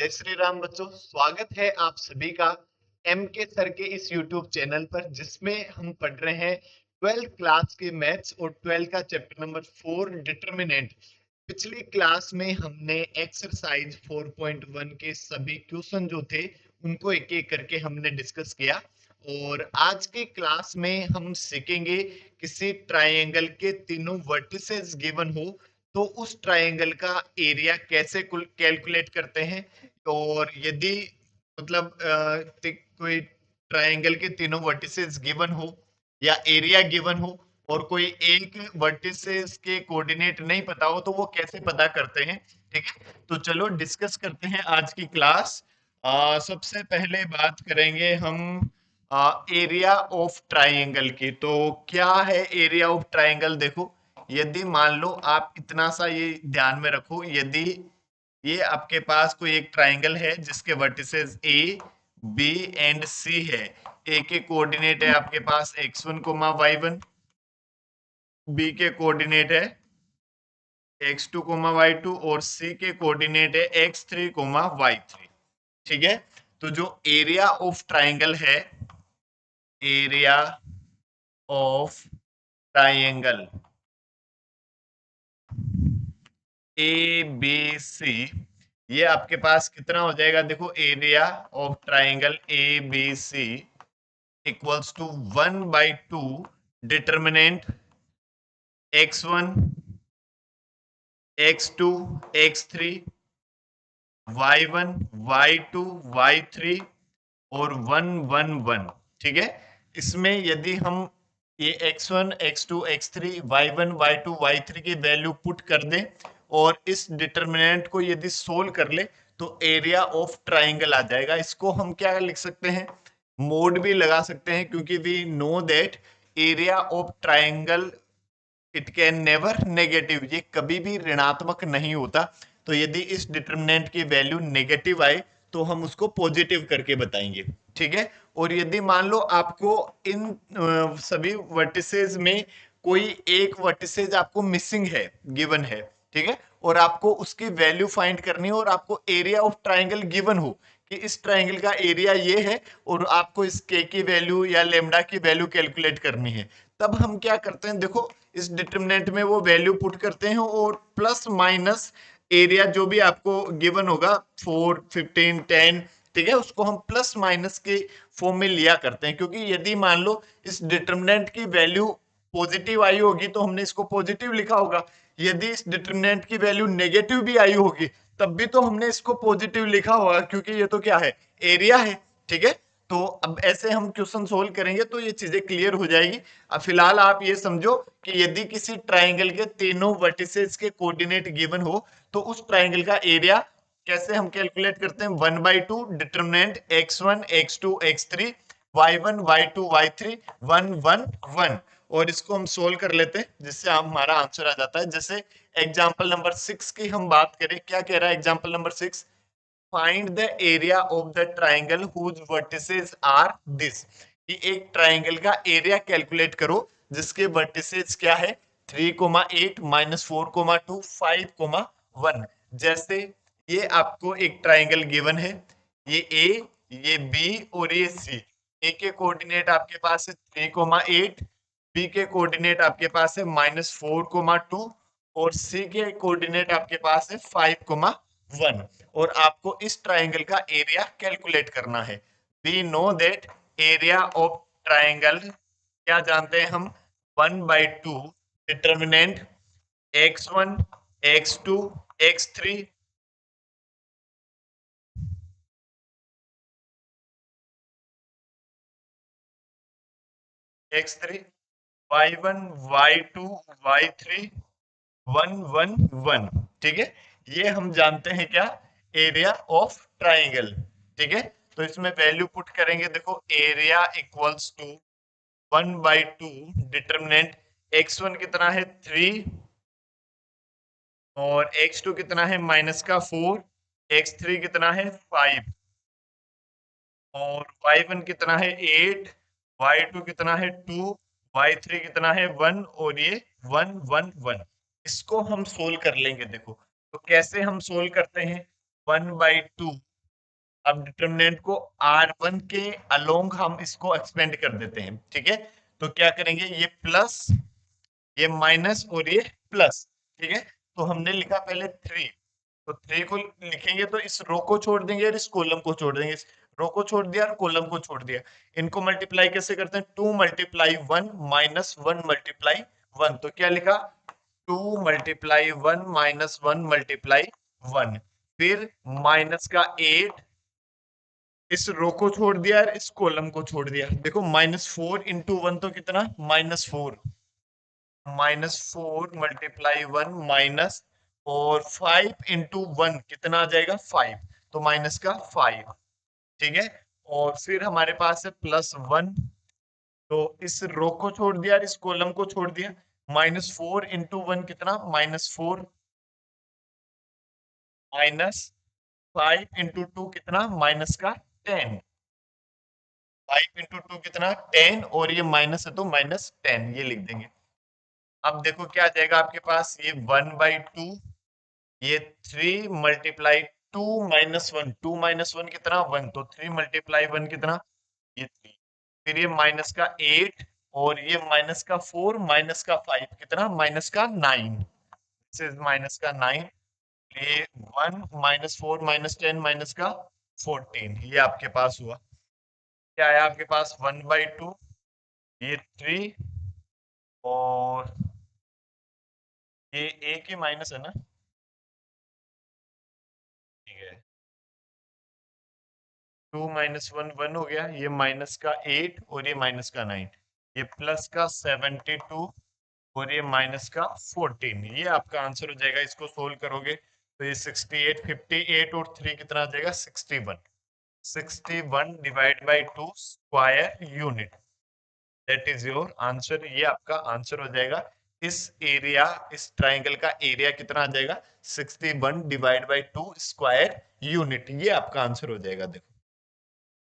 जय श्री राम बच्चों, स्वागत है आप सभी का एम के सर के इस यूट्यूब चैनल पर, जिसमें हम पढ़ रहे हैं 12th क्लास के मैथ्स और 12 का चैप्टर नंबर 4 डिटर्मिनेंट। पिछली क्लास में हमने एक्सरसाइज 4.1 के सभी क्वेश्चन जो थे उनको एक एक करके हमने डिस्कस किया। और आज की क्लास में हम सीखेंगे किसी ट्राइंगल के तीनों वर्टिसेस गिवन हो तो उस ट्राइंगल का एरिया कैसे कैलकुलेट करते हैं। और यदि मतलब कोई ट्राइंगल के तीनों वर्टिसेस गिवन हो या एरिया गिवन हो और कोई एक वर्टिसेस के कोऑर्डिनेट नहीं पता हो तो वो कैसे पता करते हैं। ठीक है, तो चलो डिस्कस करते हैं आज की क्लास। सबसे पहले बात करेंगे हम एरिया ऑफ ट्राइंगल की। तो क्या है एरिया ऑफ ट्राइंगल? देखो, यदि मान लो आप इतना सा ये ध्यान में रखो, यदि ये आपके पास कोई एक ट्राइंगल है जिसके वर्टिसेस ए बी एंड सी है। ए के कोऑर्डिनेट है आपके पास x1 y1, बी के कोऑर्डिनेट है x2 y2 और सी के कोऑर्डिनेट है x3 y3। ठीक है, तो जो एरिया ऑफ ट्राइंगल है, area of triangle A B C, ये आपके पास कितना हो जाएगा? देखो, area of triangle A B C equals to 1/2 determinant x1 x2 x3 y1 y2 y3 और 1 1 1। ठीक है, इसमें यदि हम ये x1 x2 x3 y1 y2 y3 की वैल्यू पुट कर दें और इस डिटर्मिनेंट को यदि सोल्व कर ले तो एरिया ऑफ ट्राइंगल आ जाएगा। इसको हम क्या लिख सकते हैं? मोड भी लगा सकते हैं, क्योंकि we know that area of triangle it can never negative, ये कभी भी ऋणात्मक नहीं होता। तो यदि इस डिटर्मिनेंट की वैल्यू नेगेटिव आए तो हम उसको पॉजिटिव करके बताएंगे। ठीक है, और यदि मान लो आपको इन सभी वर्टिसेस में कोई एक वर्टिसेस आपको मिसिंग है, गिवन है, ठीक है, और आपको उसकी वैल्यू फाइंड करनी हो और आपको एरिया ऑफ ट्राइंगल गिवन हो कि इस ट्राइंगल का एरिया ये है और आपको इस के की वैल्यू या लेमडा की वैल्यू कैलकुलेट करनी है, तब हम क्या करते हैं? देखो, इस डिटरमिनेंट में वो वैल्यू पुट करते हैं और प्लस माइनस एरिया जो भी आपको गिवन होगा 4 15 10, ठीक है, उसको हम प्लस माइनस के फॉर्म में लिया करते हैं। क्योंकि यदि मान लो इस डिटरमिनेंट की वैल्यू पॉजिटिव आई होगी तो हमने इसको पॉजिटिव लिखा होगा, यदि इस डिटरमिनेंट की वैल्यू नेगेटिव भी आई होगी तब भी तो हमने इसको पॉजिटिव लिखा होगा, क्योंकि ये तो क्या है? एरिया है। ठीक है, तो अब ऐसे हम क्वेश्चन सोल्व करेंगे तो ये चीजें क्लियर हो जाएगी। अब फिलहाल आप ये समझो कि यदि किसी ट्राइंगल के तीनों वर्टिसेस के कोऑर्डिनेट गिवन हो तो उस ट्राइंगल का एरिया कैसे हम कैलकुलेट करते हैं? 1/2 determinant x1 x2 x3 y1 y2 y3 1 1 1। और इसको हम सोल्व कर लेते हैं जिससे हमारा आंसर आ जाता है। जैसे एग्जांपल नंबर 6 की हम बात करें, क्या कह रहा है example number 6? Find the area of the triangle whose vertices are this. कि एक ट्राइंगल का एरिया कैलकुलेट करो जिसके वर्टिसेस क्या है? 3,8 -4,2 5,1। जैसे ये आपको एक ट्राइंगल गिवन है, ये ए, ये बी और ये सी। ए के कोऑर्डिनेट आपके पास है 3,8, बी के कोऑर्डिनेट आपके पास है -4,2 और सी के कोऑर्डिनेट आपके पास है 5,1। और आपको इस ट्राइंगल का एरिया कैलकुलेट करना है। We know that area of triangle क्या जानते हैं हम? 1/2 determinant x1 x2 x3 x3 y1 y2 y3 1 1 1। ठीक है, ये हम जानते हैं क्या? Area of triangle. ठीक है, तो इसमें वैल्यू पुट करेंगे। देखो, area equals to 1/2 determinant x1 कितना है 3 और x2 कितना है -4, x3 कितना है 5 और y1 कितना है 8, y2 कितना है 2, y3 कितना है 1 और ये 1 1 1। इसको हम सोल्व कर लेंगे। देखो, तो कैसे हम सोल्व करते हैं? 1/2 अब डिटरमिनेंट को R1 के अलोंग हम इसको एक्सपेंड कर देते हैं, ठीक है। तो क्या करेंगे, ये प्लस, ये माइनस और ये प्लस, ठीक है। तो हमने लिखा पहले 3, तो 3 को लिखेंगे तो इस रो को छोड़ देंगे और इस कॉलम को छोड़ देंगे, इस रो को छोड़ दिया और कॉलम को छोड़ दिया। इनको मल्टीप्लाई कैसे करते हैं, 2 मल्टीप्लाई 1 माइनस 1 मल्टीप्लाई 1, तो क्या लिखा, 2 मल्टीप्लाई 1 माइनस 1 मल्टीप्लाई 1, फिर माइनस का 8, इस रो को छोड़ दिया और इस कॉलम को छोड़ दिया। देखो -4 इंटू 1 तो कितना, -4, -4 मल्टीप्लाई 1 माइनस, और 5 इंटू 1 कितना आ जाएगा, 5, तो माइनस का 5, ठीक है। और फिर हमारे पास है +1, तो इस रो को छोड़ दिया और इस कॉलम को छोड़ दिया। -4 इंटू 1 कितना, -4, माइनस 5 इंटू 2 कितना, माइनस का 10, 5 इंटू 2 कितना, 10, और ये माइनस है तो -10, ये लिख देंगे। अब देखो क्या आ जाएगा आपके पास, ये 1/2, ये 3 मल्टीप्लाई 2 माइनस 1, 2 माइनस 1 कितना, 1, तो 3 मल्टीप्लाई 1 कितना, ये 3, फिर ये माइनस का 8, और ये माइनस का 4 माइनस का 5 कितना, माइनस का 9, दिस इज माइनस का 9, ये 1 -4 -10 माइनस का 14, ये आपके पास हुआ। क्या आया आपके पास, 1/2, ये 3, और ये एक ही माइनस है ना, ठीक है। 2 माइनस 1 1 हो गया, ये माइनस का 8 और ये माइनस का 9, ये प्लस का 72 और ये माइनस का 14, ये आपका आंसर हो जाएगा। इसको सोल्व करोगे तो ये 68, 58 और 3 कितना आ जाएगा, 61, 61 divide by 2 square unit, that is your answer. ये आपका आंसर हो जाएगा। इस एरिया, इस ट्राइंगल का एरिया कितना आ जाएगा, 61 डिवाइड बाई 2 स्क्वायर यूनिट, ये आपका आंसर हो जाएगा। देखो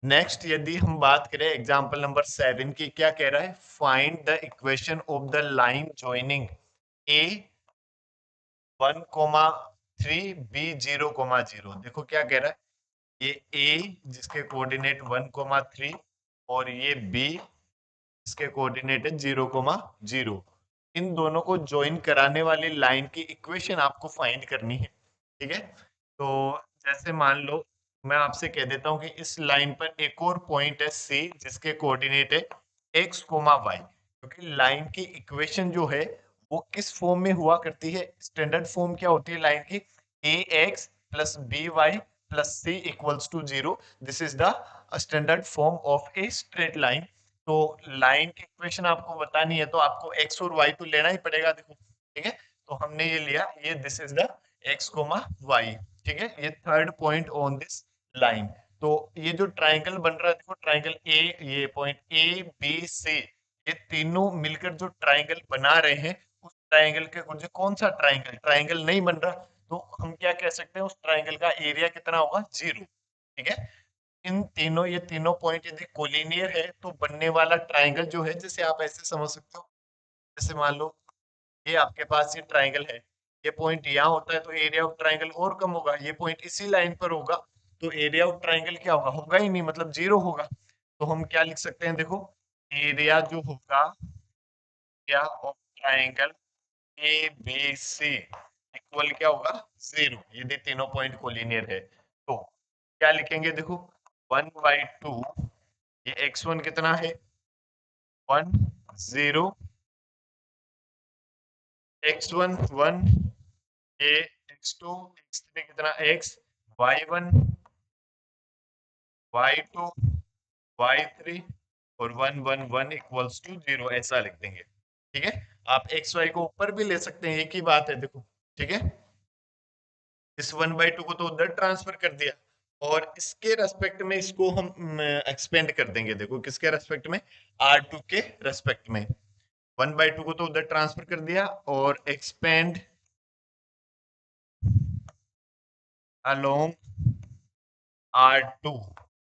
नेक्स्ट यदि हम बात करें एग्जांपल नंबर 7 की, क्या कह रहा है, find the equation of the line joining A 1,3 B 0,0। देखो क्या कह रहा है, ये ए जिसके कोऑर्डिनेट 1,3 और ये बी जिसके कोऑर्डिनेट है 0,0, इन दोनों को ज्वाइन कराने वाली लाइन की इक्वेशन आपको फाइंड करनी है, ठीक है। तो जैसे मान लो मैं आपसे कह देता हूं कि इस लाइन पर एक और पॉइंट है सी जिसके कोऑर्डिनेट है x, y, क्योंकि लाइन की इक्वेशन जो है वो किस फॉर्म में हुआ करती है, स्टैंडर्ड फॉर्म क्या होती है लाइन की, ax plus by plus c equals to 0, this is the standard form of a straight line. तो लाइन की इक्वेशन आपको बतानी है तो आपको x और y तो लेना ही पड़ेगा, देखो ठीक है। तो हमने ये लिया, ये this is the x, y, ठीक है, ये third point on this line. तो ये जो ट्राइंगल बन रहा है, देखो ट्राइंगल ए, ये पॉइंट ए बी सी, ये तीनों मिलकर जो ट्राइंगल बना रहे हैं, उस ट्राइंगल के मुझे कौन सा ट्राइंगल, ट्राइंगल नहीं बन रहा, तो हम क्या कह सकते हैं, उस ट्राइंगल का एरिया कितना होगा, 0, ठीक है। इन तीनों, ये तीनों पॉइंट यदि कोलिनियर है तो बनने वाला ट्राइंगल जो है, जैसे आप ऐसे समझ सकते हो, जैसे मान लो ये आपके पास ये ट्राइंगल है, ये पॉइंट यहाँ होता है तो एरिया ऑफ ट्राइंगल और कम होगा, ये पॉइंट इसी लाइन पर होगा तो एरिया ऑफ ट्राइंगल क्या होगा, होगा ही नहीं, मतलब 0 होगा। तो हम क्या लिख सकते हैं, देखो एरिया जो होगा, area of triangle A B C equal क्या होगा, 0, यदि तीनों पॉइंट कोलिनियर है। तो क्या लिखेंगे, देखो 1/2, ये x1 कितना है, 1 0, x1 1, ये x2 x3 कितना, x y1 y2 y3 और 1 1 1 इक्वल्स टू 0, ऐसा लिख देंगे, ठीक है। आप एक्स वाई को ऊपर भी ले सकते हैं, एक ही बात है, देखो ठीक है। इस 1/2 को तो उधर ट्रांसफर कर दिया, और इसके रेस्पेक्ट में इसको हम एक्सपेंड कर देंगे, देखो किसके रेस्पेक्ट में, R2 के रेस्पेक्ट में। 1/2 को तो उधर ट्रांसफर कर दिया और एक्सपेंड अलोंग R2,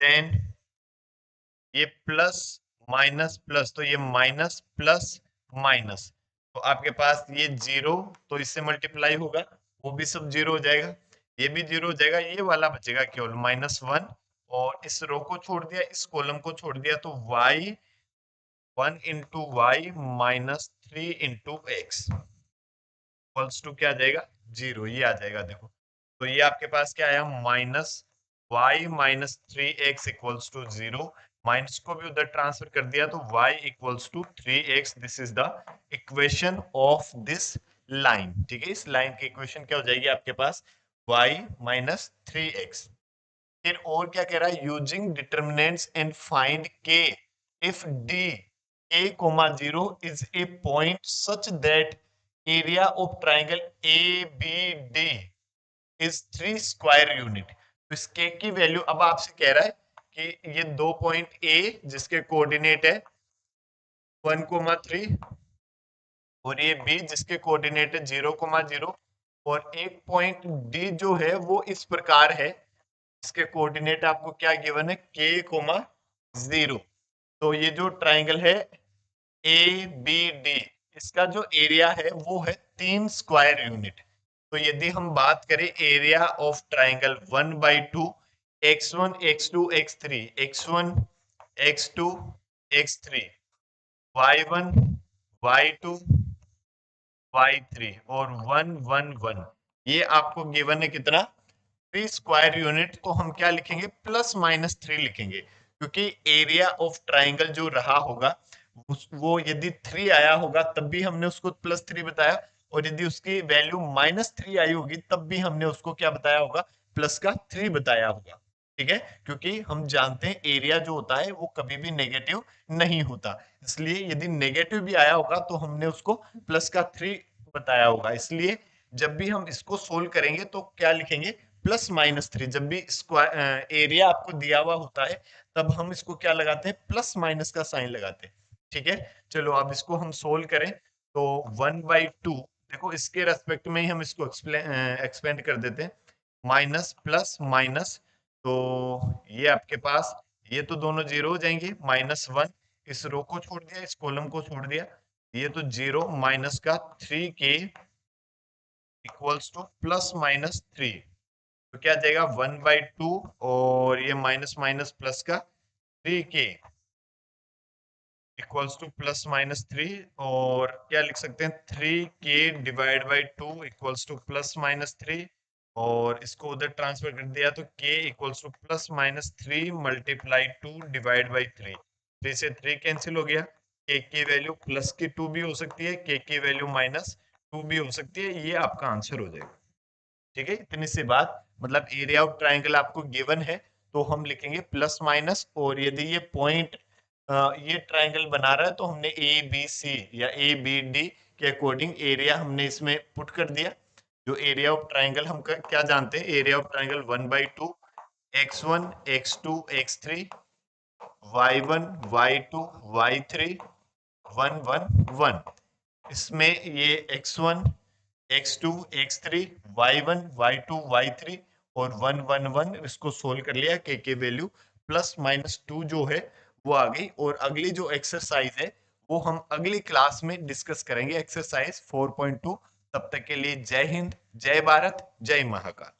देन ये प्लस माइनस प्लस, तो ये माइनस प्लस माइनस, तो आपके पास ये 0, तो इससे मल्टीप्लाई होगा, वो भी सब 0 हो जाएगा। ये भी 0 हो जाएगा, ये वाला बचेगा केवल -1 और इस रो को छोड़ दिया, इस कॉलम को छोड़ दिया तो y 1 into y minus 3 into x equals to क्या आ जाएगा 0, ये आ जाएगा देखो। तो ये आपके पास क्या आया -y-3x इक्वल्स टू 0, माइनस को भी उधर ट्रांसफर कर दिया तो y equals to 3x। This is the equation of this line. ठीक है, इस लाइन की इक्वेशन क्या हो जाएगी आपके पास y माइनस 3x। फिर और क्या कह रहा है, using determinants and find k if d a comma 0 is a point such that area of triangle ABD is 3 square unit. तो इस k की वैल्यू अब आपसे कह रहा है कि ये दो पॉइंट A जिसके कोऑर्डिनेट है 1,3 और ये B जिसके कोऑर्डिनेट है 0,0 और एक पॉइंट D जो है वो इस प्रकार है, इसके कोऑर्डिनेट आपको क्या गिवन है k, 0। तो ये जो ट्राइंगल है ABD, इसका जो एरिया है वो है 3 स्क्वायर यूनिट। तो यदि हम बात करें area of triangle 1/2 x1 x2 x3 x1 x2 x3 y1 y2 y3 और 1 1 1, ये आपको गिवन है कितना 3 स्क्वायर यूनिट। तो हम क्या लिखेंगे +-3 लिखेंगे, क्योंकि एरिया ऑफ ट्राइंगल जो रहा होगा वो यदि 3 आया होगा तब भी हमने उसको +3 बताया, और यदि उसकी वैल्यू -3 आई होगी तब भी हमने उसको क्या बताया होगा +3 बताया होगा। ठीक है, क्योंकि हम जानते हैं एरिया जो होता है वो कभी भी नेगेटिव नहीं होता, इसलिए यदि नेगेटिव भी आया होगा तो हमने उसको +3 बताया होगा। इसलिए जब भी हम इसको सोल्व करेंगे तो क्या लिखेंगे +-3। जब भी स्क्वायर एरिया आपको दिया हुआ होता है तब हम इसको क्या लगाते हैं प्लस माइनस का साइन लगाते हैं। ठीक है, चलो अब इसको हम सोल्व करें तो 1/2, देखो इसके रेस्पेक्ट में ही हम इसको एक्सपेंड कर देते हैं, माइनस प्लस माइनस, तो ये आपके पास ये तो दोनों 0 हो जाएंगे, -1 इस रो को छोड़ दिया, इस कॉलम को छोड़ दिया, ये तो 0 माइनस का 3k इक्वल्स टू +-3। तो क्या जाएगा 1/2 और ये माइनस माइनस प्लस का 3k इक्वल्स टू +-3, और क्या लिख सकते हैं 3k divide by 2 equals to +-3, और इसको उधर ट्रांसफर कर दिया तो k equals to +-3 multiply 2 divide by 3, 3 से 3 कैंसिल हो गया, k की वैल्यू प्लस की 2 भी हो सकती है, k की वैल्यू -2 भी हो सकती है, ये आपका आंसर हो जाएगा। ठीक है, इतनी सी बात, मतलब एरिया ऑफ ट्राइंगल आपको गिवन है तो हम लिखेंगे प्लस माइनस, और यदि ये पॉइंट ये ट्राइंगल बना रहा है तो हमने ए बी सी या ए बी डी के अकॉर्डिंग एरिया हमने इसमें पुट कर दिया। जो एरिया ऑफ ट्राइंगल हम क्या जानते हैं, area of triangle 1/2 x1 x2 x3 y1 y2 y3 1 1 1। इसमें ये x1 x2 x3 y1 y2 y3 और 1 1 1 इसको सोल्व कर लिया, के वैल्यू +-2 जो है वो आ गई। और अगली जो एक्सरसाइज है वो हम अगली क्लास में डिस्कस करेंगे, एक्सरसाइज 4.2। तब तक के लिए जय हिंद, जय भारत, जय महाकाल।